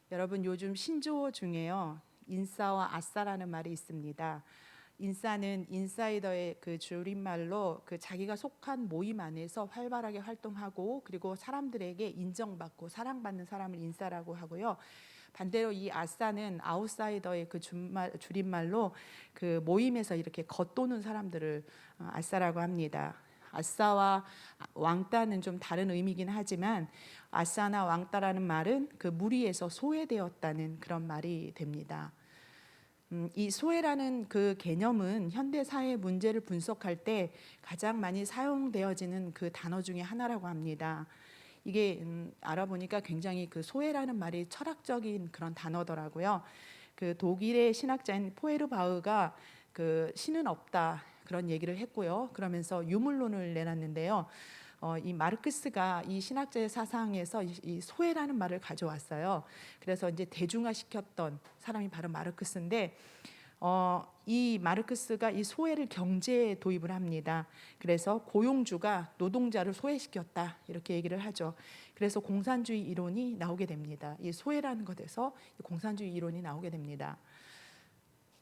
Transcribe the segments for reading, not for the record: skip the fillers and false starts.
여러분 요즘 신조어 중에요. 인싸와 아싸라는 말이 있습니다. 인싸는 인사이더의 그 줄임말로 그 자기가 속한 모임 안에서 활발하게 활동하고 그리고 사람들에게 인정받고 사랑받는 사람을 인싸라고 하고요. 반대로 이 아싸는 아웃사이더의 그 줄임말로 그 모임에서 이렇게 겉도는 사람들을 아싸라고 합니다. 아싸와 왕따는 좀 다른 의미긴 하지만 아싸나 왕따라는 말은 그 무리에서 소외되었다는 그런 말이 됩니다. 이 소외라는 그 개념은 현대 사회 문제를 분석할 때 가장 많이 사용되어지는 그 단어 중에 하나라고 합니다. 이게 알아보니까 굉장히 그 소외라는 말이 철학적인 그런 단어더라고요. 그 독일의 신학자인 포에르바흐가 그 신은 없다 그런 얘기를 했고요. 그러면서 유물론을 내놨는데요. 이 마르크스가 이 신학자의 사상에서 이 소외라는 말을 가져왔어요. 그래서 이제 대중화시켰던 사람이 바로 마르크스인데 이 마르크스가 이 소외를 경제에 도입을 합니다. 그래서 고용주가 노동자를 소외시켰다 이렇게 얘기를 하죠. 그래서 공산주의 이론이 나오게 됩니다. 이 소외라는 것에서 공산주의 이론이 나오게 됩니다.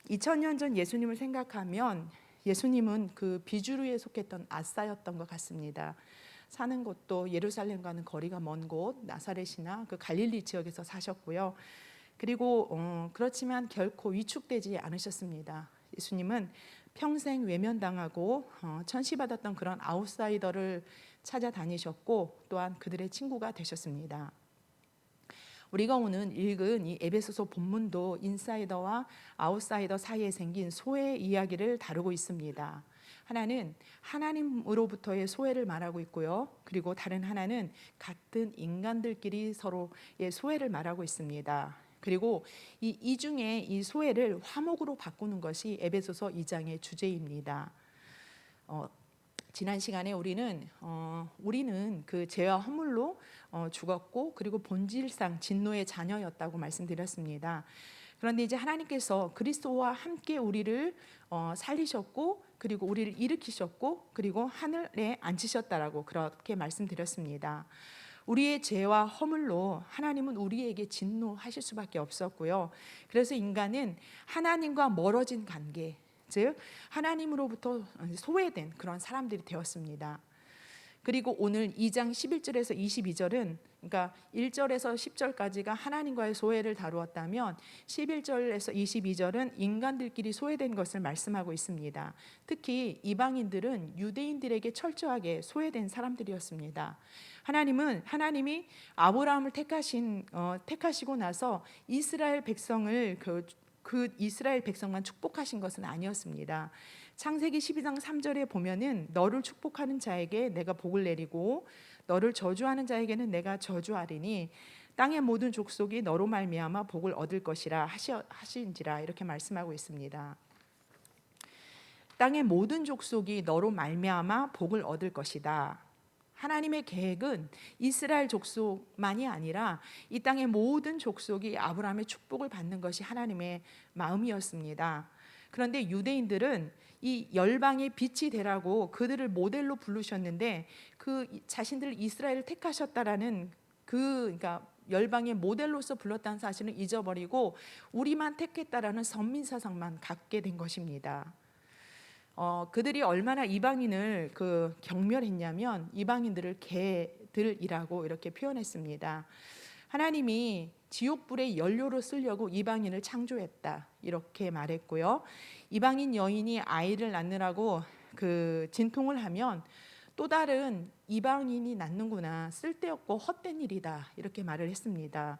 2000년 전 예수님을 생각하면 예수님은 그 비주류에 속했던 아싸였던 것 같습니다. 사는 곳도 예루살렘과는 거리가 먼 곳 나사렛이나 그 갈릴리 지역에서 사셨고요. 그리고 그렇지만 결코 위축되지 않으셨습니다. 예수님은 평생 외면당하고 천시받았던 그런 아웃사이더를 찾아다니셨고 또한 그들의 친구가 되셨습니다. 우리가 오늘 읽은 이 에베소서 본문도 인사이더와 아웃사이더 사이에 생긴 소외 이야기를 다루고 있습니다. 하나는 하나님으로부터의 소외를 말하고 있고요. 그리고 다른 하나는 같은 인간들끼리 서로의 소외를 말하고 있습니다. 그리고 이 중에 이 소외를 화목으로 바꾸는 것이 에베소서 2장의 주제입니다. 지난 시간에 우리는 그 죄와 허물로 죽었고 그리고 본질상 진노의 자녀였다고 말씀드렸습니다. 그런데 이제 하나님께서 그리스도와 함께 우리를 살리셨고 그리고 우리를 일으키셨고 그리고 하늘에 앉히셨다라고 그렇게 말씀드렸습니다. 우리의 죄와 허물로 하나님은 우리에게 진노하실 수밖에 없었고요. 그래서 인간은 하나님과 멀어진 관계, 즉 하나님으로부터 소외된 그런 사람들이 되었습니다. 그리고 오늘 2장 11절에서 22절은 그러니까 1절에서 10절까지가 하나님과의 소외를 다루었다면 11절에서 22절은 인간들끼리 소외된 것을 말씀하고 있습니다. 특히 이방인들은 유대인들에게 철저하게 소외된 사람들이었습니다. 하나님이 아브라함을 택하시고 나서 이스라엘 백성을 그 이스라엘 백성만 축복하신 것은 아니었습니다. 창세기 12장 3절에 보면은 너를 축복하는 자에게 내가 복을 내리고 너를 저주하는 자에게는 내가 저주하리니 땅의 모든 족속이 너로 말미암아 복을 얻을 것이라 하신지라 이렇게 말씀하고 있습니다. 땅의 모든 족속이 너로 말미암아 복을 얻을 것이다. 하나님의 계획은 이스라엘 족속만이 아니라 이 땅의 모든 족속이 아브라함의 축복을 받는 것이 하나님의 마음이었습니다. 그런데 유대인들은 이 열방의 빛이 되라고 그들을 모델로 부르셨는데 그 자신들을 이스라엘을 택하셨다라는 그러니까 열방의 모델로서 불렀다는 사실을 잊어버리고 우리만 택했다라는 선민사상만 갖게 된 것입니다. 그들이 얼마나 이방인을 경멸했냐면 이방인들을 개들이라고 이렇게 표현했습니다. 하나님이 지옥불의 연료로 쓰려고 이방인을 창조했다 이렇게 말했고요. 이방인 여인이 아이를 낳느라고 그 진통을 하면 또 다른 이방인이 낳는구나 쓸데없고 헛된 일이다 이렇게 말을 했습니다.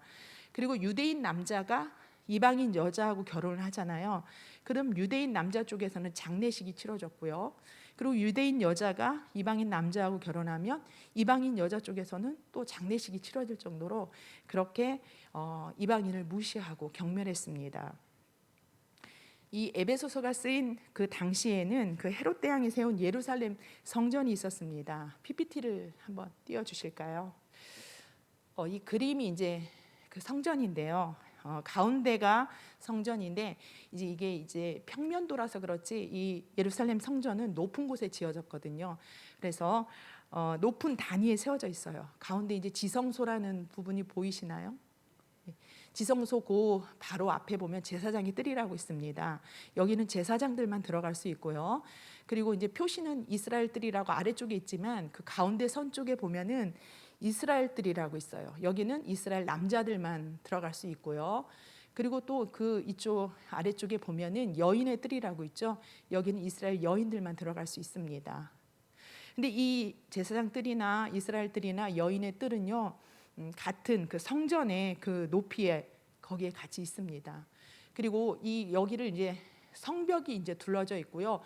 그리고 유대인 남자가 이방인 여자하고 결혼을 하잖아요. 그럼 유대인 남자 쪽에서는 장례식이 치러졌고요. 그리고 유대인 여자가 이방인 남자하고 결혼하면 이방인 여자 쪽에서는 또 장례식이 치러질 정도로 그렇게 이방인을 무시하고 경멸했습니다. 이 에베소서가 쓰인 그 당시에는 그 헤롯 대왕이 세운 예루살렘 성전이 있었습니다. PPT를 한번 띄워주실까요? 이 그림이 이제 그 성전인데요. 가운데가 성전인데 이게 평면도라서 그렇지 이 예루살렘 성전은 높은 곳에 지어졌거든요. 그래서 높은 단위에 세워져 있어요. 가운데 이제 지성소라는 부분이 보이시나요? 지성소 그 바로 앞에 보면 제사장의 뜰이라고 있습니다. 여기는 제사장들만 들어갈 수 있고요. 그리고 이제 표시는 이스라엘 뜰이라고 아래쪽에 있지만 그 가운데 선 쪽에 보면은 이스라엘 뜰이라고 있어요. 여기는 이스라엘 남자들만 들어갈 수 있고요. 그리고 또 그 이쪽 아래쪽에 보면은 여인의 뜰이라고 있죠. 여기는 이스라엘 여인들만 들어갈 수 있습니다. 근데 이 제사장 뜰이나 이스라엘 뜰이나 여인의 뜰은요, 같은 그 성전의 그 높이에 거기에 같이 있습니다. 그리고 이 여기를 이제 성벽이 이제 둘러져 있고요.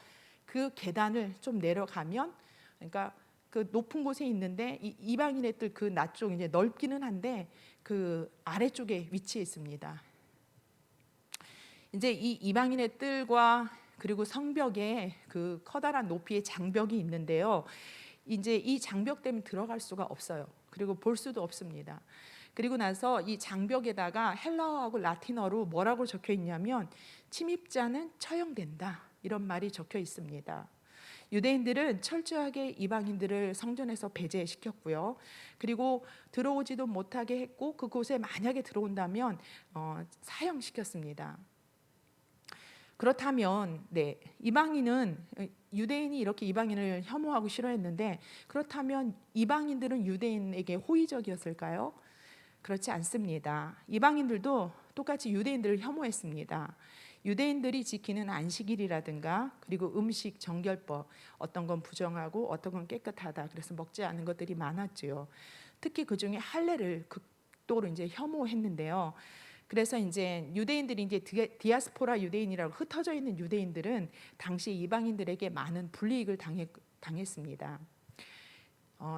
그 계단을 좀 내려가면, 그러니까 그 높은 곳에 있는데 이 이방인의 뜰 그 낮쪽 이제 넓기는 한데 그 아래쪽에 위치해 있습니다. 이제 이 이방인의 뜰과 그리고 성벽에 그 커다란 높이의 장벽이 있는데요. 이제 이 장벽 때문에 들어갈 수가 없어요. 그리고 볼 수도 없습니다. 그리고 나서 이 장벽에다가 헬라어하고 라틴어로 뭐라고 적혀 있냐면 침입자는 처형된다, 이런 말이 적혀 있습니다. 유대인들은 철저하게 이방인들을 성전에서 배제시켰고요. 그리고 들어오지도 못하게 했고 그곳에 만약에 들어온다면 사형시켰습니다. 그렇다면 이방인은, 유대인이 이렇게 이방인을 혐오하고 싫어했는데, 그렇다면 이방인들은 유대인에게 호의적이었을까요? 그렇지 않습니다. 이방인들도 똑같이 유대인들을 혐오했습니다. 유대인들이 지키는 안식일이라든가 그리고 음식 정결법, 어떤 건 부정하고 어떤 건 깨끗하다, 그래서 먹지 않은 것들이 많았죠. 특히 그 중에 할례를 극도로 이제 혐오했는데요. 그래서 이제 유대인들이 이제 디아스포라 유대인이라고 흩어져 있는 유대인들은 당시 이방인들에게 많은 불이익을 당했습니다.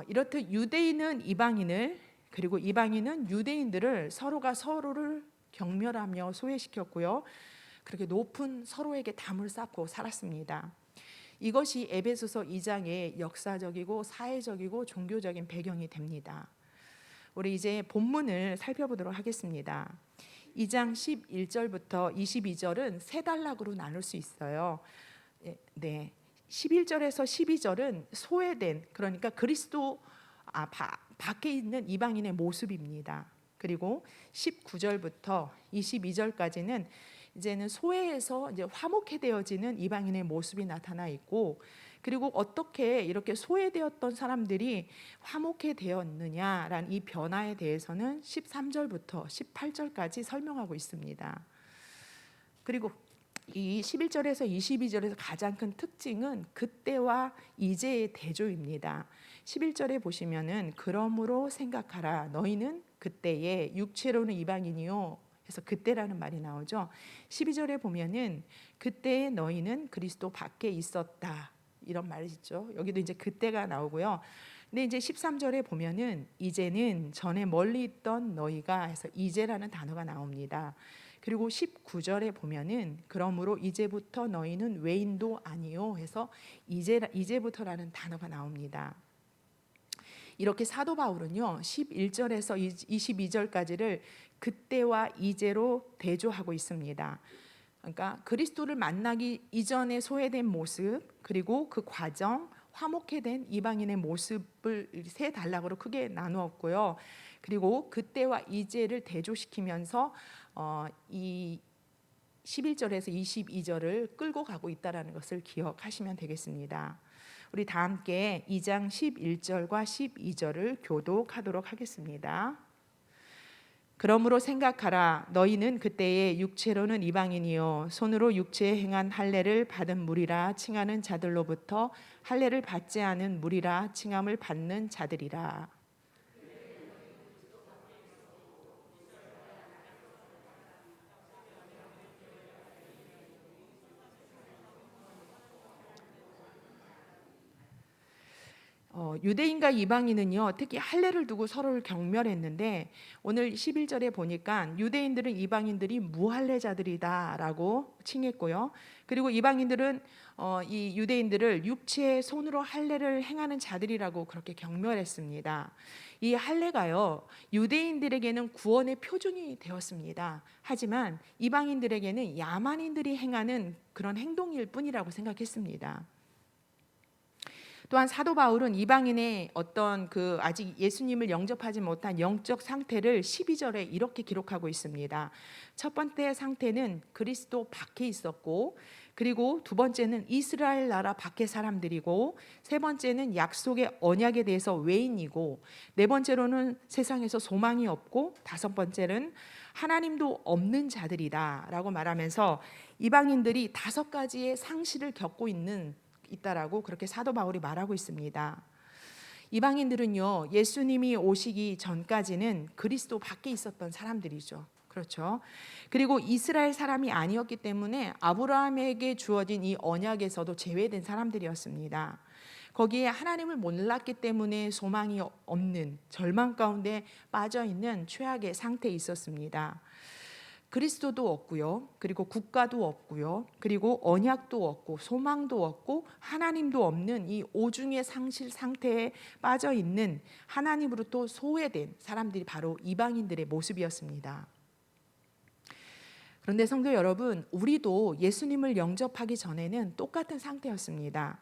이렇듯 유대인은 이방인을, 그리고 이방인은 유대인들을 서로가 서로를 경멸하며 소외시켰고요. 그렇게 높은 서로에게 담을 쌓고 살았습니다. 이것이 에베소서 2장의 역사적이고 사회적이고 종교적인 배경이 됩니다. 우리 이제 본문을 살펴보도록 하겠습니다. 2장 11절부터 22절은 세 단락으로 나눌 수 있어요. 11절에서 12절은 소외된, 그러니까 그리스도 밖에 있는 이방인의 모습입니다. 그리고 19절부터 22절까지는 이제는 소외해서 이제 화목해 되어지는 이방인의 모습이 나타나 있고, 그리고 어떻게 이렇게 소외되었던 사람들이 화목해 되었느냐라는 이 변화에 대해서는 13절부터 18절까지 설명하고 있습니다. 그리고 이 11절에서 22절에서 가장 큰 특징은 그때와 이제의 대조입니다. 11절에 보시면은 그러므로 생각하라, 너희는 그때에 육체로는 이방인이요, 그래서 그때라는 말이 나오죠. 12절에 보면은 그때에 너희는 그리스도 밖에 있었다, 이런 말이 있죠. 여기도 이제 그때가 나오고요. 근데 이제 13절에 보면은 이제는 전에 멀리 있던 너희가 해서 이제라는 단어가 나옵니다. 그리고 19절에 보면은 그러므로 이제부터 너희는 외인도 아니요 해서 이제부터라는 단어가 나옵니다. 이렇게 사도 바울은요 11절에서 22절까지를 그때와 이제로 대조하고 있습니다. 그러니까 그리스도를 만나기 이전에 소외된 모습, 그리고 그 과정, 화목해 된 이방인의 모습을 세 단락으로 크게 나누었고요. 그리고 그때와 이제를 대조시키면서 이 11절에서 22절을 끌고 가고 있다는 것을 기억하시면 되겠습니다. 우리 다 함께 2장 11절과 12절을 교독하도록 하겠습니다. 그러므로 생각하라, 너희는 그때에 육체로는 이방인이요 손으로 육체에 행한 할례를 받은 무리라 칭하는 자들로부터 할례를 받지 않은 무리라 칭함을 받는 자들이라. 유대인과 이방인은요 특히 할례를 두고 서로를 경멸했는데, 오늘 11절에 보니까 유대인들은 이방인들이 무할례자들이다라고 칭했고요. 그리고 이방인들은 이 유대인들을 육체의 손으로 할례를 행하는 자들이라고 그렇게 경멸했습니다. 이 할례가요 유대인들에게는 구원의 표준이 되었습니다. 하지만 이방인들에게는 야만인들이 행하는 그런 행동일 뿐이라고 생각했습니다. 또한 사도 바울은 이방인의 어떤 그 아직 예수님을 영접하지 못한 영적 상태를 12절에 이렇게 기록하고 있습니다. 첫 번째 상태는 그리스도 밖에 있었고, 그리고 두 번째는 이스라엘 나라 밖의 사람들이고, 세 번째는 약속의 언약에 대해서 외인이고, 네 번째로는 세상에서 소망이 없고, 다섯 번째는 하나님도 없는 자들이다라고 말하면서 이방인들이 다섯 가지의 상실을 겪고 있다라고 그렇게 사도 바울이 말하고 있습니다. 이방인들은요, 예수님이 오시기 전까지는 그리스도 밖에 있었던 사람들이죠. 그렇죠. 그리고 이스라엘 사람이 아니었기 때문에 아브라함에게 주어진 이 언약에서도 제외된 사람들이었습니다. 거기에 하나님을 몰랐기 때문에 소망이 없는 절망 가운데 빠져 있는 최악의 상태에 있었습니다. 그리스도도 없고요. 그리고 국가도 없고요. 그리고 언약도 없고 소망도 없고 하나님도 없는 이 오중의 상실 상태에 빠져 있는, 하나님으로부터 소외된 사람들이 바로 이방인들의 모습이었습니다. 그런데 성도 여러분, 우리도 예수님을 영접하기 전에는 똑같은 상태였습니다.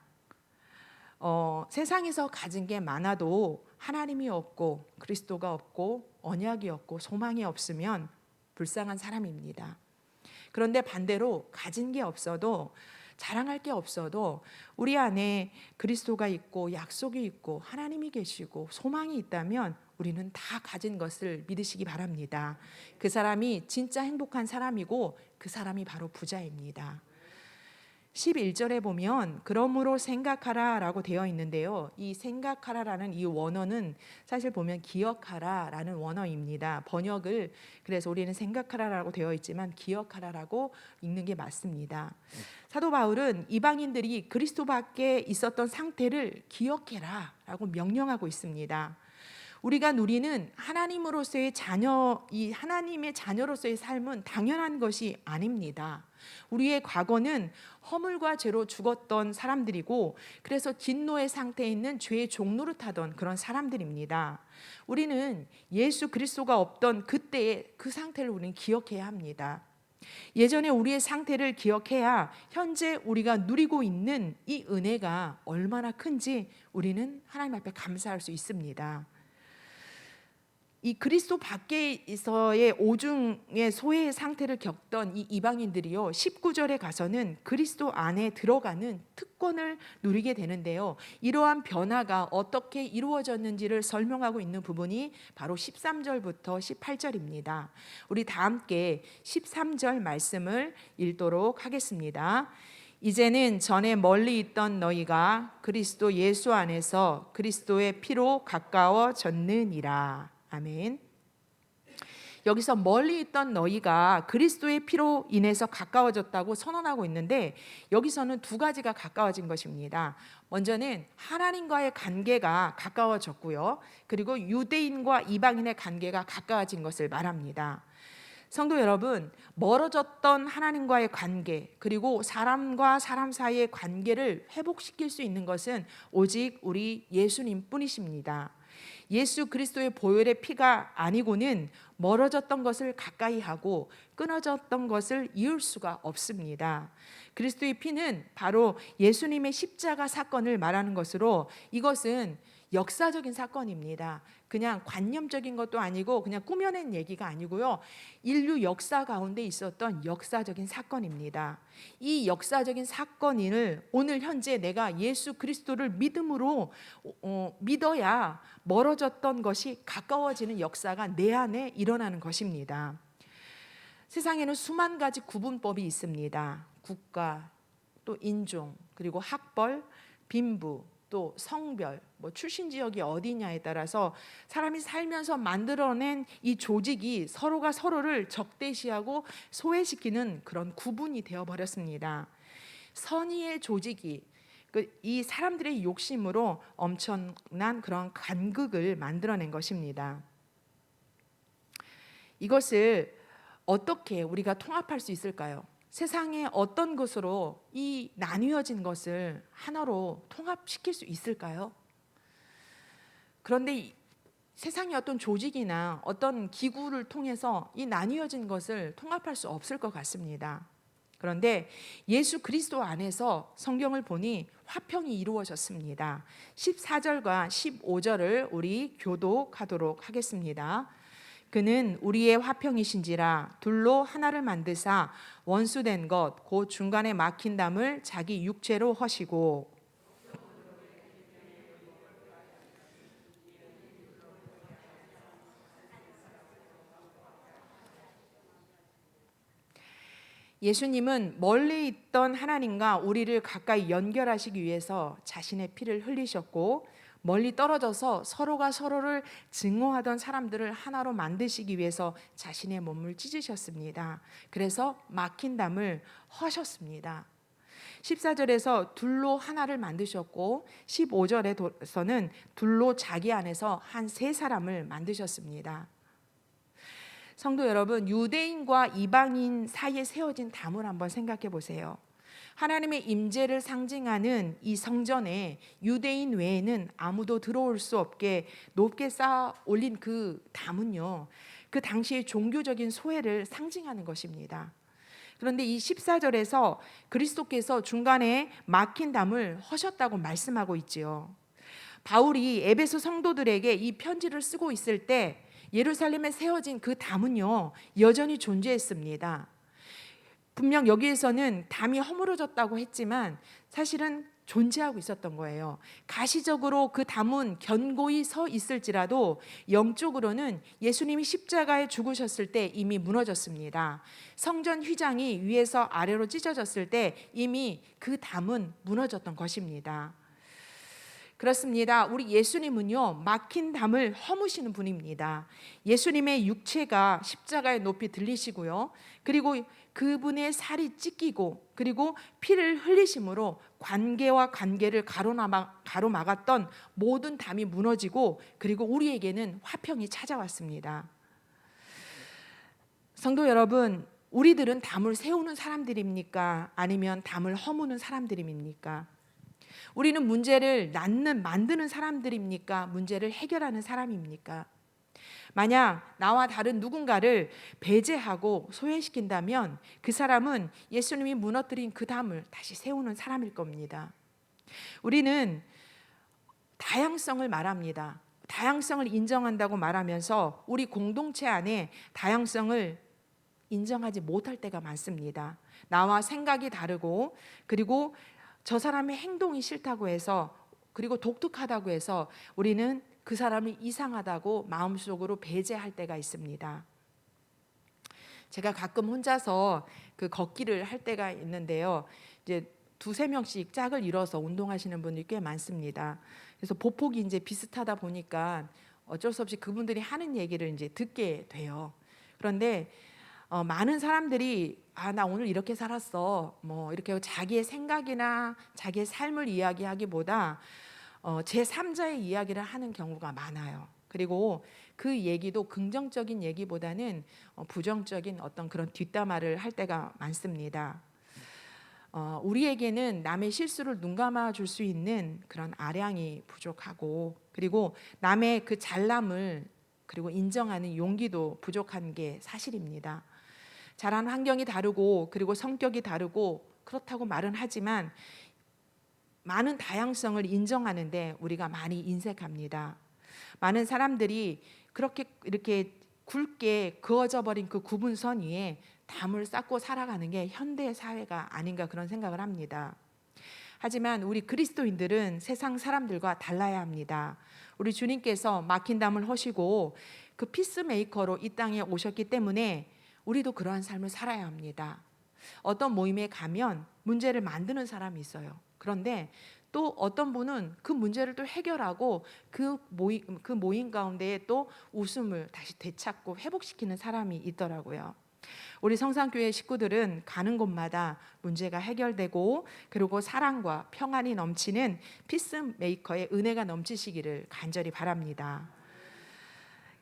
세상에서 가진 게 많아도 하나님이 없고 그리스도가 없고 언약이 없고 소망이 없으면 불쌍한 사람입니다. 그런데 반대로 가진 게 없어도, 자랑할 게 없어도 우리 안에 그리스도가 있고 약속이 있고 하나님이 계시고 소망이 있다면 우리는 다 가진 것을 믿으시기 바랍니다. 그 사람이 진짜 행복한 사람이고 그 사람이 바로 부자입니다. 11절에 보면 그러므로 생각하라라고 되어 있는데요. 이 생각하라라는 이 원어는 사실 보면 기억하라라는 원어입니다. 번역을 그래서 우리는 생각하라라고 되어 있지만 기억하라라고 읽는 게 맞습니다. 사도 바울은 이방인들이 그리스도 밖에 있었던 상태를 기억해라라고 명령하고 있습니다. 우리가 누리는 하나님으로서의 자녀, 이 하나님의 자녀로서의 삶은 당연한 것이 아닙니다. 우리의 과거는 허물과 죄로 죽었던 사람들이고, 그래서 진노의 상태에 있는 죄의 종노릇하던 그런 사람들입니다. 우리는 예수 그리스도가 없던 그때의 그 상태를 우리는 기억해야 합니다. 예전에 우리의 상태를 기억해야 현재 우리가 누리고 있는 이 은혜가 얼마나 큰지 우리는 하나님 앞에 감사할 수 있습니다. 이 그리스도 밖에서의 오중의 소외의 상태를 겪던 이 이방인들이요, 19절에 가서는 그리스도 안에 들어가는 특권을 누리게 되는데요, 이러한 변화가 어떻게 이루어졌는지를 설명하고 있는 부분이 바로 13절부터 18절입니다. 우리 다 함께 13절 말씀을 읽도록 하겠습니다. 이제는 전에 멀리 있던 너희가 그리스도 예수 안에서 그리스도의 피로 가까워졌느니라. 아멘. 여기서 멀리 있던 너희가 그리스도의 피로 인해서 가까워졌다고 선언하고 있는데, 여기서는 두 가지가 가까워진 것입니다. 먼저는 하나님과의 관계가 가까워졌고요, 그리고 유대인과 이방인의 관계가 가까워진 것을 말합니다. 성도 여러분, 멀어졌던 하나님과의 관계, 그리고 사람과 사람 사이의 관계를 회복시킬 수 있는 것은 오직 우리 예수님 뿐이십니다. 예수 그리스도의 보혈의 피가 아니고는 멀어졌던 것을 가까이 하고 끊어졌던 것을 이을 수가 없습니다. 그리스도의 피는 바로 예수님의 십자가 사건을 말하는 것으로, 이것은 역사적인 사건입니다. 그냥 관념적인 것도 아니고 그냥 꾸며낸 얘기가 아니고요, 인류 역사 가운데 있었던 역사적인 사건입니다. 이 역사적인 사건을 오늘 현재 내가 예수 그리스도를 믿음으로 믿어야 멀어졌던 것이 가까워지는 역사가 내 안에 일어나는 것입니다. 세상에는 수만 가지 구분법이 있습니다. 국가, 또 인종, 그리고 학벌, 빈부, 또 성별, 출신 지역이 어디냐에 따라서 사람이 살면서 만들어낸 이 조직이 서로가 서로를 적대시하고 소외시키는 그런 구분이 되어버렸습니다. 선의의 조직이 이 사람들의 욕심으로 엄청난 그런 간극을 만들어낸 것입니다. 이것을 어떻게 우리가 통합할 수 있을까요? 세상의 어떤 것으로 이 나뉘어진 것을 하나로 통합시킬 수 있을까요? 그런데 세상의 어떤 조직이나 어떤 기구를 통해서 이 나뉘어진 것을 통합할 수 없을 것 같습니다. 그런데 예수 그리스도 안에서 성경을 보니 화평이 이루어졌습니다. 14절과 15절을 우리 교독하도록 하겠습니다. 그는 우리의 화평이신지라 둘로 하나를 만드사 원수된 것 곧 중간에 막힌 담을 자기 육체로 허시고. 예수님은 멀리 있던 하나님과 우리를 가까이 연결하시기 위해서 자신의 피를 흘리셨고, 멀리 떨어져서 서로가 서로를 증오하던 사람들을 하나로 만드시기 위해서 자신의 몸을 찢으셨습니다. 그래서 막힌 담을 허셨습니다. 14절에서 둘로 하나를 만드셨고 15절에서는 둘로 자기 안에서 한 세 사람을 만드셨습니다. 성도 여러분, 유대인과 이방인 사이에 세워진 담을 한번 생각해 보세요. 하나님의 임재를 상징하는 이 성전에 유대인 외에는 아무도 들어올 수 없게 높게 쌓아 올린 그 담은요, 그 당시의 종교적인 소외를 상징하는 것입니다. 그런데 이 14절에서 그리스도께서 중간에 막힌 담을 허셨다고 말씀하고 있지요. 바울이 에베소 성도들에게 이 편지를 쓰고 있을 때 예루살렘에 세워진 그 담은요, 여전히 존재했습니다. 분명 여기에서는 담이 허물어졌다고 했지만 사실은 존재하고 있었던 거예요. 가시적으로 그 담은 견고히 서 있을지라도 영적으로는 예수님이 십자가에 죽으셨을 때 이미 무너졌습니다. 성전 휘장이 위에서 아래로 찢어졌을 때 이미 그 담은 무너졌던 것입니다. 그렇습니다. 우리 예수님은요, 막힌 담을 허무시는 분입니다. 예수님의 육체가 십자가에 높이 들리시고요, 그리고 그분의 살이 찢기고 그리고 피를 흘리심으로 관계와 관계를 가로막았던 모든 담이 무너지고, 그리고 우리에게는 화평이 찾아왔습니다. 성도 여러분, 우리들은 담을 세우는 사람들입니까? 아니면 담을 허무는 사람들입니까? 우리는 문제를 만드는 사람들입니까? 문제를 해결하는 사람입니까? 만약 나와 다른 누군가를 배제하고 소외시킨다면 그 사람은 예수님이 무너뜨린 그 담을 다시 세우는 사람일 겁니다. 우리는 다양성을 말합니다. 다양성을 인정한다고 말하면서 우리 공동체 안에 다양성을 인정하지 못할 때가 많습니다. 나와 생각이 다르고, 그리고 저 사람의 행동이 싫다고 해서, 그리고 독특하다고 해서 우리는 그 사람이 이상하다고 마음속으로 배제할 때가 있습니다. 제가 가끔 혼자서 그 걷기를 할 때가 있는데요, 이제 두세 명씩 짝을 이뤄서 운동하시는 분들이 꽤 많습니다. 그래서 보폭이 이제 비슷하다 보니까 어쩔 수 없이 그분들이 하는 얘기를 이제 듣게 돼요. 그런데 많은 사람들이 나 오늘 이렇게 살았어, 뭐 이렇게 자기의 생각이나 자기의 삶을 이야기하기보다 제3자의 이야기를 하는 경우가 많아요. 그리고 그 얘기도 긍정적인 얘기보다는 부정적인 어떤 그런 뒷담화를 할 때가 많습니다. 우리에게는 남의 실수를 눈감아 줄 수 있는 그런 아량이 부족하고, 그리고 남의 그 잘남을 그리고 인정하는 용기도 부족한 게 사실입니다. 자란 환경이 다르고 그리고 성격이 다르고 그렇다고 말은 하지만 많은 다양성을 인정하는데 우리가 많이 인색합니다. 많은 사람들이 그렇게 이렇게 굵게 그어져 버린 그 구분선 위에 담을 쌓고 살아가는 게 현대 사회가 아닌가 그런 생각을 합니다. 하지만 우리 그리스도인들은 세상 사람들과 달라야 합니다. 우리 주님께서 막힌 담을 허시고 그 피스메이커로 이 땅에 오셨기 때문에 우리도 그러한 삶을 살아야 합니다. 어떤 모임에 가면 문제를 만드는 사람이 있어요. 그런데 또 어떤 분은 그 문제를 또 해결하고 그 모임 가운데에 또 웃음을 다시 되찾고 회복시키는 사람이 있더라고요. 우리 성산교회 식구들은 가는 곳마다 문제가 해결되고 그리고 사랑과 평안이 넘치는 피스메이커의 은혜가 넘치시기를 간절히 바랍니다.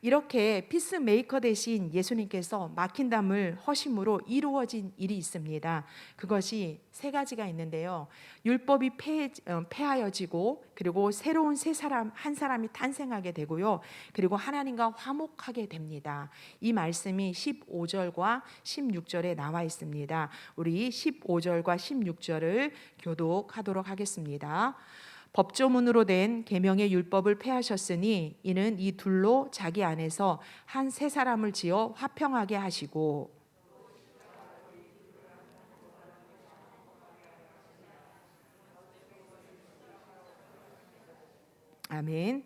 이렇게 피스메이커 되신 예수님께서 막힌 담을 허심으로 이루어진 일이 있습니다. 그것이 세 가지가 있는데요. 율법이 폐하여지고, 그리고 새로운 한 사람이 탄생하게 되고요. 그리고 하나님과 화목하게 됩니다. 이 말씀이 15절과 16절에 나와 있습니다. 우리 15절과 16절을 교독하도록 하겠습니다. 법조문으로 된 계명의 율법을 폐하셨으니 이는 이 둘로 자기 안에서 한 새 사람을 지어 화평하게 하시고. 아멘.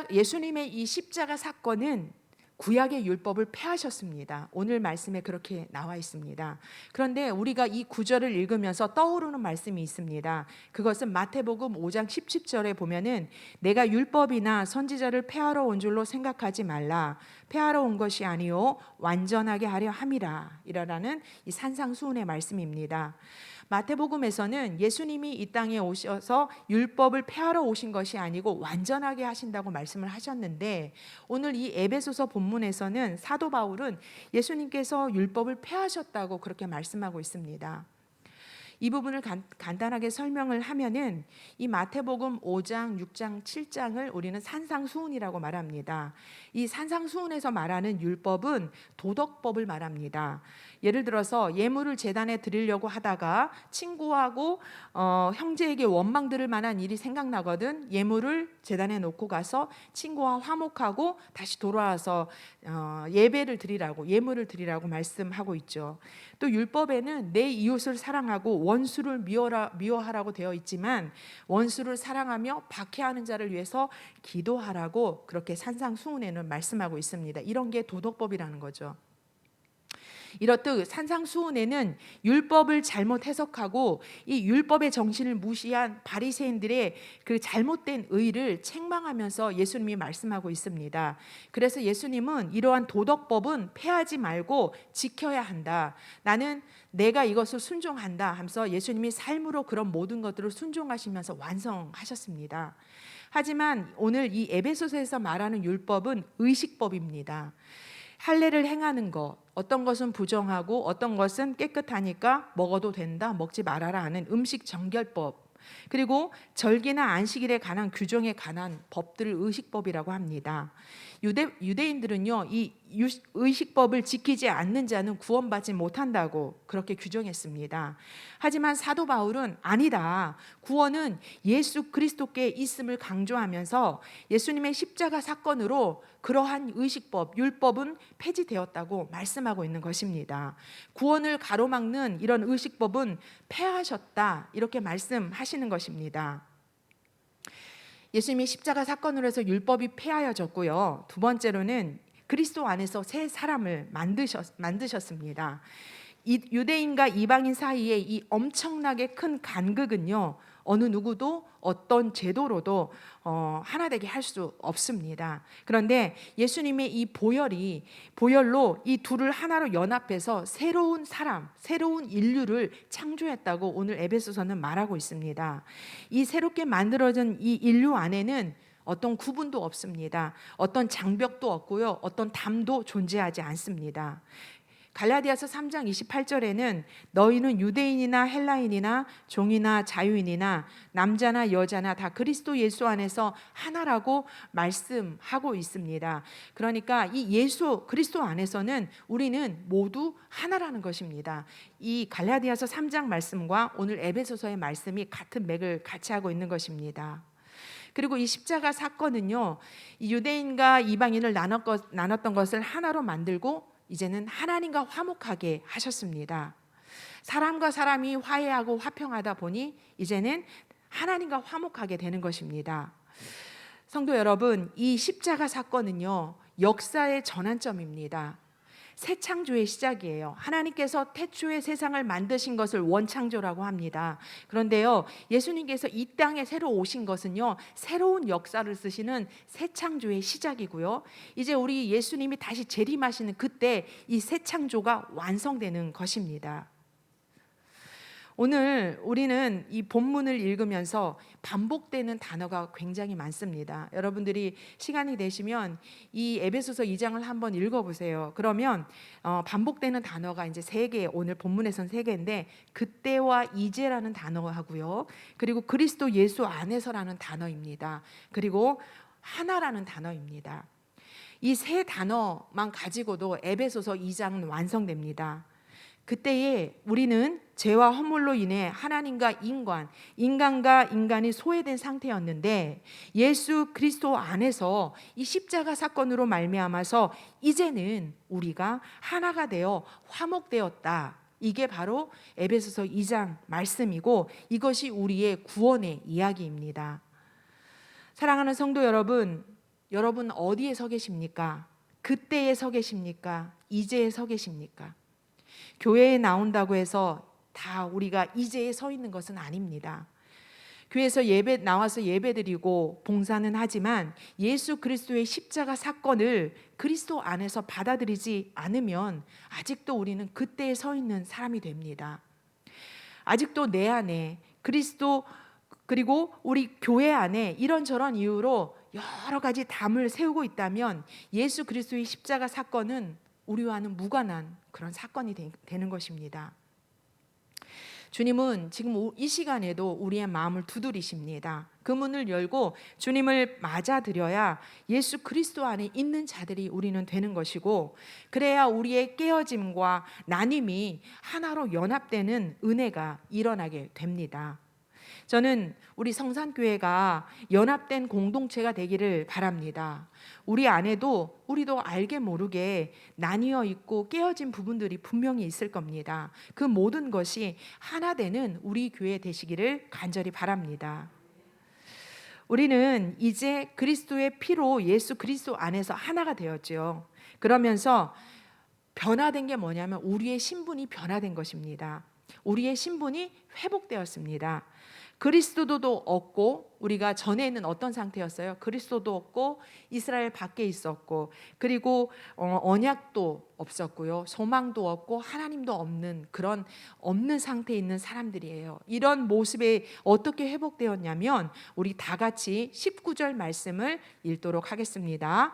예수님의 이 십자가 사건은 구약의 율법을 폐하셨습니다. 오늘 말씀에 그렇게 나와 있습니다. 그런데 우리가 이 구절을 읽으면서 떠오르는 말씀이 있습니다. 그것은 마태복음 5장 17절에 보면은 내가 율법이나 선지자를 폐하러 온 줄로 생각하지 말라. 폐하러 온 것이 아니요 완전하게 하려 함이라. 이라는 이 산상수훈의 말씀입니다. 마태복음에서는 예수님이 이 땅에 오셔서 율법을 폐하러 오신 것이 아니고 완전하게 하신다고 말씀을 하셨는데, 오늘 이 에베소서 본문에서는 사도 바울은 예수님께서 율법을 폐하셨다고 그렇게 말씀하고 있습니다. 이 부분을 간단하게 설명을 하면은 이 마태복음 5장, 6장, 7장을 우리는 산상수훈이라고 말합니다. 이 산상수훈에서 말하는 율법은 도덕법을 말합니다. 예를 들어서 예물을 제단에 드리려고 하다가 친구하고 형제에게 원망 들을 만한 일이 생각나거든. 예물을 제단에 놓고 가서 친구와 화목하고 다시 돌아와서 예배를 드리라고, 예물을 드리라고 말씀하고 있죠. 또 율법에는 내 이웃을 사랑하고 원수를 미워하라고 되어 있지만, 원수를 사랑하며 박해하는 자를 위해서 기도하라고 그렇게 산상수훈에는 말씀하고 있습니다. 이런 게 도덕법이라는 거죠. 이렇듯 산상수훈에는 율법을 잘못 해석하고 이 율법의 정신을 무시한 바리새인들의 그 잘못된 의를 책망하면서 예수님이 말씀하고 있습니다. 그래서 예수님은 이러한 도덕법은 폐하지 말고 지켜야 한다. 나는 내가 이것을 순종한다 하면서 예수님이 삶으로 그런 모든 것들을 순종하시면서 완성하셨습니다. 하지만 오늘 이 에베소서에서 말하는 율법은 의식법입니다. 할례를 행하는 것, 어떤 것은 부정하고 어떤 것은 깨끗하니까 먹어도 된다, 먹지 말아라 하는 음식 정결법, 그리고 절기나 안식일에 관한 규정에 관한 법들을 의식법이라고 합니다. 유대인들은요, 이 의식법을 지키지 않는 자는 구원받지 못한다고 그렇게 규정했습니다. 하지만 사도 바울은 아니다, 구원은 예수 그리스도께 있음을 강조하면서 예수님의 십자가 사건으로 그러한 의식법, 율법은 폐지되었다고 말씀하고 있는 것입니다. 구원을 가로막는 이런 의식법은 폐하셨다, 이렇게 말씀하시는 것입니다. 예수님이 십자가 사건으로 해서 율법이 폐하여졌고요. 두 번째로는 그리스도 안에서 새 사람을 만드셨습니다. 이 유대인과 이방인 사이에 이 엄청나게 큰 간극은요, 어느 누구도 어떤 제도로도 하나 되게 할 수 없습니다. 그런데 예수님의 이 보혈로 이 둘을 하나로 연합해서 새로운 사람, 새로운 인류를 창조했다고 오늘 에베소서는 말하고 있습니다. 이 새롭게 만들어진 이 인류 안에는 어떤 구분도 없습니다. 어떤 장벽도 없고요, 어떤 담도 존재하지 않습니다. 갈라디아서 3장 28절에는 너희는 유대인이나 헬라인이나 종이나 자유인이나 남자나 여자나 다 그리스도 예수 안에서 하나라고 말씀하고 있습니다. 그러니까 이 예수 그리스도 안에서는 우리는 모두 하나라는 것입니다. 이 갈라디아서 3장 말씀과 오늘 에베소서의 말씀이 같은 맥을 같이 하고 있는 것입니다. 그리고 이 십자가 사건은요, 이 유대인과 이방인을 나눴던 것을 하나로 만들고 이제는 하나님과 화목하게 하셨습니다. 사람과 사람이 화해하고 화평하다 보니 이제는 하나님과 화목하게 되는 것입니다. 성도 여러분, 이 십자가 사건은요, 역사의 전환점입니다. 새 창조의 시작이에요. 하나님께서 태초에 세상을 만드신 것을 원창조라고 합니다. 그런데요, 예수님께서 이 땅에 새로 오신 것은요, 새로운 역사를 쓰시는 새 창조의 시작이고요, 이제 우리 예수님이 다시 재림하시는 그때 이 새 창조가 완성되는 것입니다. 오늘 우리는 이 본문을 읽으면서 반복되는 단어가 굉장히 많습니다. 여러분들이 시간이 되시면 이 에베소서 2장을 한번 읽어보세요. 그러면 반복되는 단어가 이제 3개, 오늘 본문에선 3개인데 그때와 이제라는 단어하고요. 그리고 그리스도 예수 안에서라는 단어입니다. 그리고 하나라는 단어입니다. 이 3단어만 가지고도 에베소서 2장은 완성됩니다. 그때에 우리는 죄와 허물로 인해 하나님과 인간과 인간이 소외된 상태였는데 예수 그리스도 안에서 이 십자가 사건으로 말미암아서 이제는 우리가 하나가 되어 화목되었다. 이게 바로 에베소서 2장 말씀이고 이것이 우리의 구원의 이야기입니다. 사랑하는 성도 여러분, 여러분 어디에 서 계십니까? 그때에 서 계십니까? 이제에 서 계십니까? 교회에 나온다고 해서 다 우리가 이제에 서 있는 것은 아닙니다. 교회에서 나와서 예배드리고 봉사는 하지만 예수 그리스도의 십자가 사건을 그리스도 안에서 받아들이지 않으면 아직도 우리는 그때에 서 있는 사람이 됩니다. 아직도 내 안에 그리스도 그리고 우리 교회 안에 이런저런 이유로 여러 가지 담을 세우고 있다면 예수 그리스도의 십자가 사건은 우리와는 무관한 그런 사건이 되는 것입니다. 주님은 지금 이 시간에도 우리의 마음을 두드리십니다. 그 문을 열고 주님을 맞아들여야 예수 그리스도 안에 있는 자들이 우리는 되는 것이고 그래야 우리의 깨어짐과 나눔이 하나로 연합되는 은혜가 일어나게 됩니다. 저는 우리 성산교회가 연합된 공동체가 되기를 바랍니다. 우리 안에도 우리도 알게 모르게 나뉘어 있고 깨어진 부분들이 분명히 있을 겁니다. 그 모든 것이 하나 되는 우리 교회 되시기를 간절히 바랍니다. 우리는 이제 그리스도의 피로 예수 그리스도 안에서 하나가 되었죠. 그러면서 변화된 게 뭐냐면 우리의 신분이 변화된 것입니다. 우리의 신분이 회복되었습니다. 그리스도도 없고 우리가 전에는 어떤 상태였어요? 그리스도도 없고 이스라엘 밖에 있었고 그리고 언약도 없었고요. 소망도 없고 하나님도 없는 그런 없는 상태에 있는 사람들이에요. 이런 모습에 어떻게 회복되었냐면 우리 다 같이 19절 말씀을 읽도록 하겠습니다.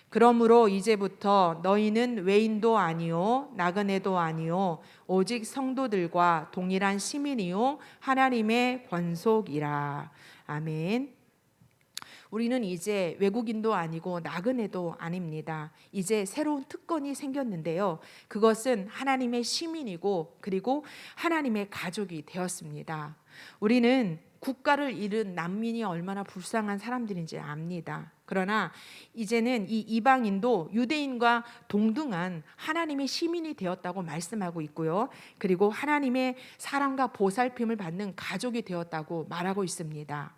그러므로 이제부터 너희는 외인도 아니요 나그네도 아니요 오직 성도들과 동일한 시민이요 하나님의 권속이라. 아멘. 우리는 이제 외국인도 아니고 나그네도 아닙니다. 이제 새로운 특권이 생겼는데요. 그것은 하나님의 시민이고 그리고 하나님의 가족이 되었습니다. 우리는 국가를 잃은 난민이 얼마나 불쌍한 사람들인지 압니다. 그러나 이제는 이 이방인도 유대인과 동등한 하나님의 시민이 되었다고 말씀하고 있고요. 그리고 하나님의 사랑과 보살핌을 받는 가족이 되었다고 말하고 있습니다.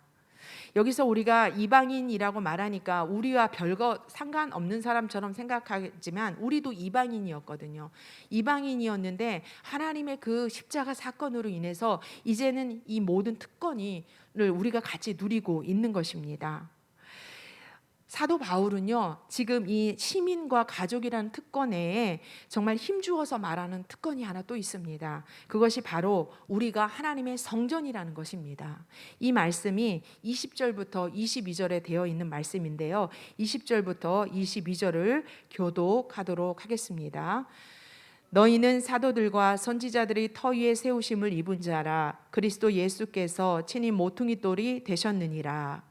여기서 우리가 이방인이라고 말하니까 우리와 별거 상관없는 사람처럼 생각하지만 우리도 이방인이었거든요. 이방인이었는데 하나님의 그 십자가 사건으로 인해서 이제는 이 모든 특권을 우리가 같이 누리고 있는 것입니다. 사도 바울은요, 지금 이 시민과 가족이라는 특권 외에 정말 힘주어서 말하는 특권이 하나 또 있습니다. 그것이 바로 우리가 하나님의 성전이라는 것입니다. 이 말씀이 20절부터 22절에 되어 있는 말씀인데요. 20절부터 22절을 교독하도록 하겠습니다. 너희는 사도들과 선지자들이 터 위에 세우심을 입은 자라. 그리스도 예수께서 친히 모퉁이 돌이 되셨느니라.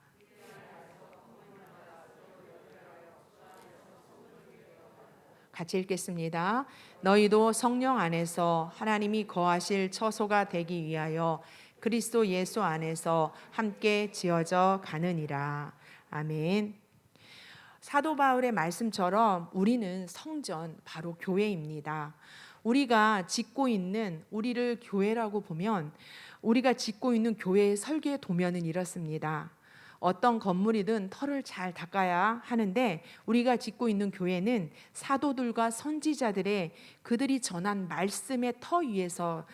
같이 읽겠습니다. 너희도 성령 안에서 하나님이 거하실 처소가 되기 위하여 그리스도 예수 안에서 함께 지어져 가느니라. 아멘. 사도 바울의 말씀처럼 우리는 성전, 바로 교회입니다. 우리가 짓고 있는 우리를 교회라고 보면 우리가 짓고 있는 교회의 설계 도면은 이렇습니다. 어떤 건물이든 털을 잘 닦아야 하는데 우리가 짓고 있는 교회는 사도들과 선지자들의 그들이 전한 말씀의 터 위에서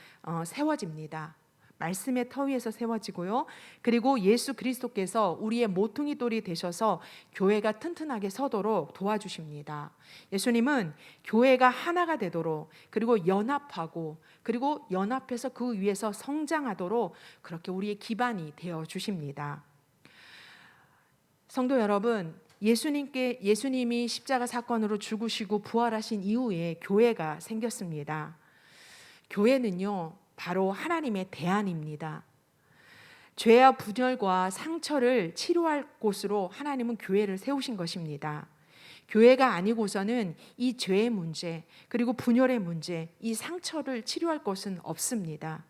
세워집니다. 말씀의 터 위에서 세워지고요. 그리고 예수 그리스도께서 우리의 모퉁이 돌이 되셔서 교회가 튼튼하게 서도록 도와주십니다. 예수님은 교회가 하나가 되도록, 그리고 연합하고, 그리고 연합해서 그 위에서 성장하도록 그렇게 우리의 기반이 되어 주십니다. 성도 여러분, 예수님이 십자가 사건으로 죽으시고 부활하신 이후에 교회가 생겼습니다. 교회는요, 바로 하나님의 대안입니다. 죄와 분열과 상처를 치료할 곳으로 하나님은 교회를 세우신 것입니다. 교회가 아니고서는 이 죄의 문제, 그리고 분열의 문제, 이 상처를 치료할 것은 없습니다.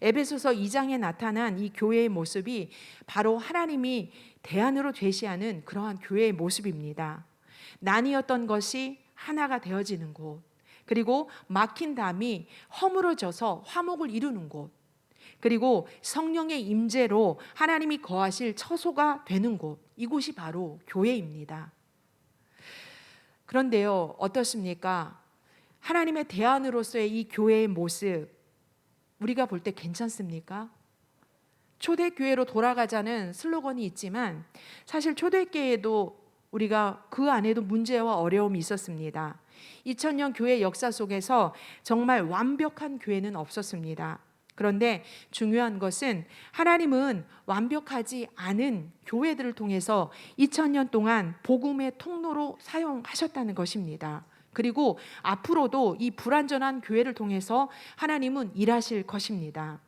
에베소서 2장에 나타난 이 교회의 모습이 바로 하나님이 대안으로 제시하는 그러한 교회의 모습입니다. 나뉘었던 것이 하나가 되어지는 곳, 그리고 막힌 담이 허물어져서 화목을 이루는 곳, 그리고 성령의 임재로 하나님이 거하실 처소가 되는 곳, 이곳이 바로 교회입니다. 그런데요, 어떻습니까? 하나님의 대안으로서의 이 교회의 모습, 우리가 볼 때 괜찮습니까? 초대교회로 돌아가자는 슬로건이 있지만 사실 초대교회도 우리가 그 안에도 문제와 어려움이 있었습니다. 2000년 교회 역사 속에서 정말 완벽한 교회는 없었습니다. 그런데 중요한 것은 하나님은 완벽하지 않은 교회들을 통해서 2000년 동안 복음의 통로로 사용하셨다는 것입니다. 그리고 앞으로도 이 불완전한 교회를 통해서 하나님은 일하실 것입니다.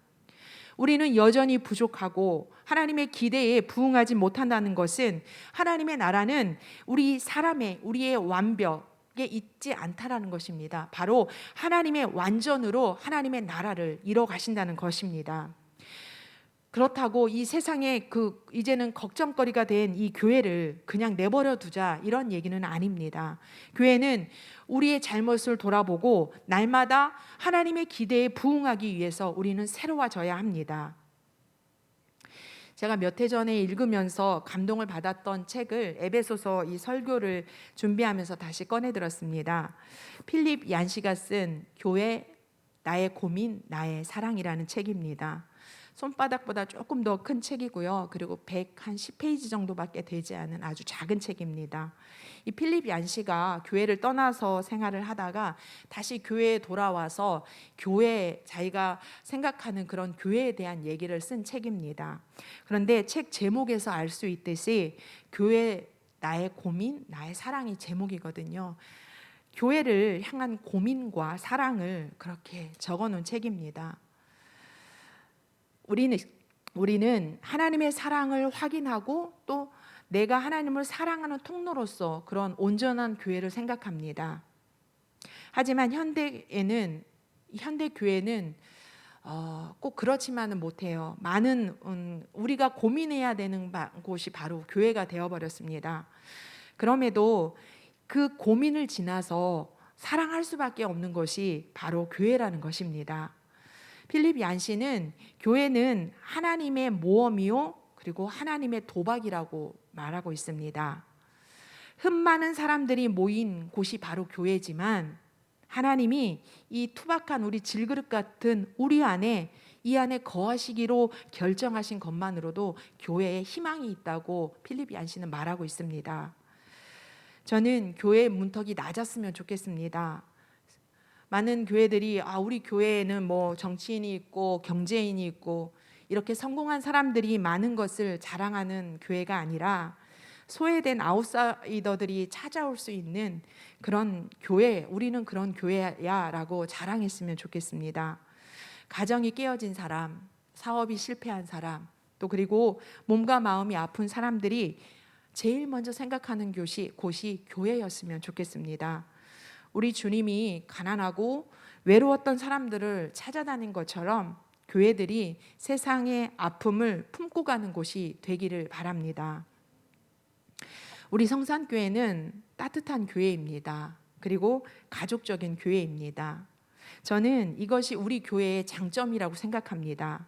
우리는 여전히 부족하고 하나님의 기대에 부응하지 못한다는 것은 하나님의 나라는 우리의 완벽에 있지 않다라는 것입니다. 바로 하나님의 완전으로 하나님의 나라를 이뤄 가신다는 것입니다. 그렇다고 이 세상에 이제는 걱정거리가 된 이 교회를 그냥 내버려 두자, 이런 얘기는 아닙니다. 교회는 우리의 잘못을 돌아보고 날마다 하나님의 기대에 부응하기 위해서 우리는 새로워져야 합니다. 제가 몇 해 전에 읽으면서 감동을 받았던 책을 에베소서 이 설교를 준비하면서 다시 꺼내 들었습니다. 필립 얀시가 쓴 교회 나의 고민 나의 사랑이라는 책입니다. 손바닥보다 조금 더 큰 책이고요. 그리고 110페이지 정도밖에 되지 않은 아주 작은 책입니다. 이 필립 얀시가 교회를 떠나서 생활을 하다가 다시 교회에 돌아와서 자기가 생각하는 그런 교회에 대한 얘기를 쓴 책입니다. 그런데 책 제목에서 알 수 있듯이 교회 나의 고민, 나의 사랑이 제목이거든요. 교회를 향한 고민과 사랑을 그렇게 적어놓은 책입니다. 우리는 하나님의 사랑을 확인하고 또 내가 하나님을 사랑하는 통로로서 그런 온전한 교회를 생각합니다. 하지만 현대 교회는 꼭 그렇지만은 못해요. 많은 우리가 고민해야 되는 곳이 바로 교회가 되어버렸습니다. 그럼에도 그 고민을 지나서 사랑할 수밖에 없는 것이 바로 교회라는 것입니다. 필립 얀시는 교회는 하나님의 모험이요, 그리고 하나님의 도박이라고 말하고 있습니다. 흠 많은 사람들이 모인 곳이 바로 교회지만 하나님이 이 투박한 우리 질그릇 같은 우리 안에 거하시기로 결정하신 것만으로도 교회에 희망이 있다고 필립 얀시는 말하고 있습니다. 저는 교회의 문턱이 낮았으면 좋겠습니다. 많은 교회들이 우리 교회에는 뭐 정치인이 있고 경제인이 있고 이렇게 성공한 사람들이 많은 것을 자랑하는 교회가 아니라 소외된 아웃사이더들이 찾아올 수 있는 그런 교회, 우리는 그런 교회야라고 자랑했으면 좋겠습니다. 가정이 깨어진 사람, 사업이 실패한 사람, 또 그리고 몸과 마음이 아픈 사람들이 제일 먼저 생각하는 곳이 교회였으면 좋겠습니다. 우리 주님이 가난하고 외로웠던 사람들을 찾아다닌 것처럼 교회들이 세상의 아픔을 품고 가는 곳이 되기를 바랍니다. 우리 성산교회는 따뜻한 교회입니다. 그리고 가족적인 교회입니다. 저는 이것이 우리 교회의 장점이라고 생각합니다.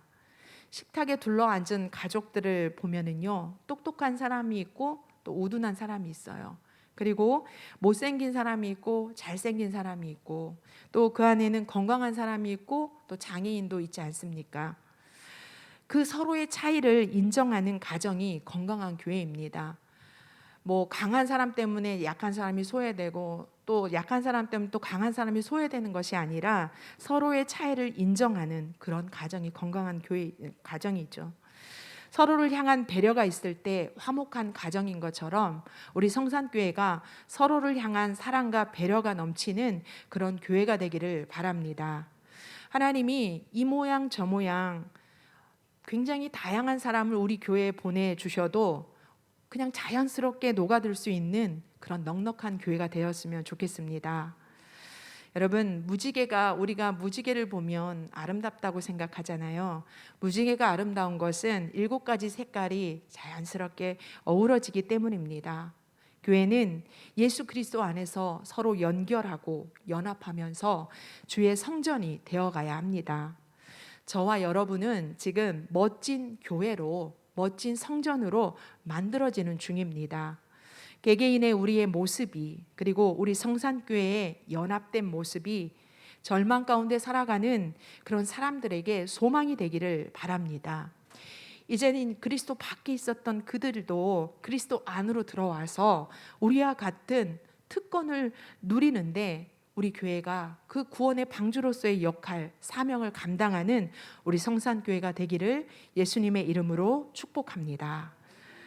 식탁에 둘러앉은 가족들을 보면은요, 똑똑한 사람이 있고 또 우둔한 사람이 있어요. 그리고 못생긴 사람이 있고 잘생긴 사람이 있고 또 그 안에는 건강한 사람이 있고 또 장애인도 있지 않습니까? 그 서로의 차이를 인정하는 가정이 건강한 교회입니다. 뭐 강한 사람 때문에 약한 사람이 소외되고 또 약한 사람 때문에 또 강한 사람이 소외되는 것이 아니라 서로의 차이를 인정하는 그런 가정이 건강한 교회 가정이죠. 서로를 향한 배려가 있을 때 화목한 가정인 것처럼 우리 성산교회가 서로를 향한 사랑과 배려가 넘치는 그런 교회가 되기를 바랍니다. 하나님이 이 모양 저 모양 굉장히 다양한 사람을 우리 교회에 보내주셔도 그냥 자연스럽게 녹아들 수 있는 그런 넉넉한 교회가 되었으면 좋겠습니다. 여러분, 우리가 무지개를 보면 아름답다고 생각하잖아요. 무지개가 아름다운 것은 7가지 색깔이 자연스럽게 어우러지기 때문입니다. 교회는 예수 그리스도 안에서 서로 연결하고 연합하면서 주의 성전이 되어가야 합니다. 저와 여러분은 지금 멋진 교회로, 멋진 성전으로 만들어지는 중입니다. 개개인의 우리의 모습이, 그리고 우리 성산교회의 연합된 모습이 절망 가운데 살아가는 그런 사람들에게 소망이 되기를 바랍니다. 이제는 그리스도 밖에 있었던 그들도 그리스도 안으로 들어와서 우리와 같은 특권을 누리는데, 우리 교회가 그 구원의 방주로서의 역할, 사명을 감당하는 우리 성산교회가 되기를 예수님의 이름으로 축복합니다.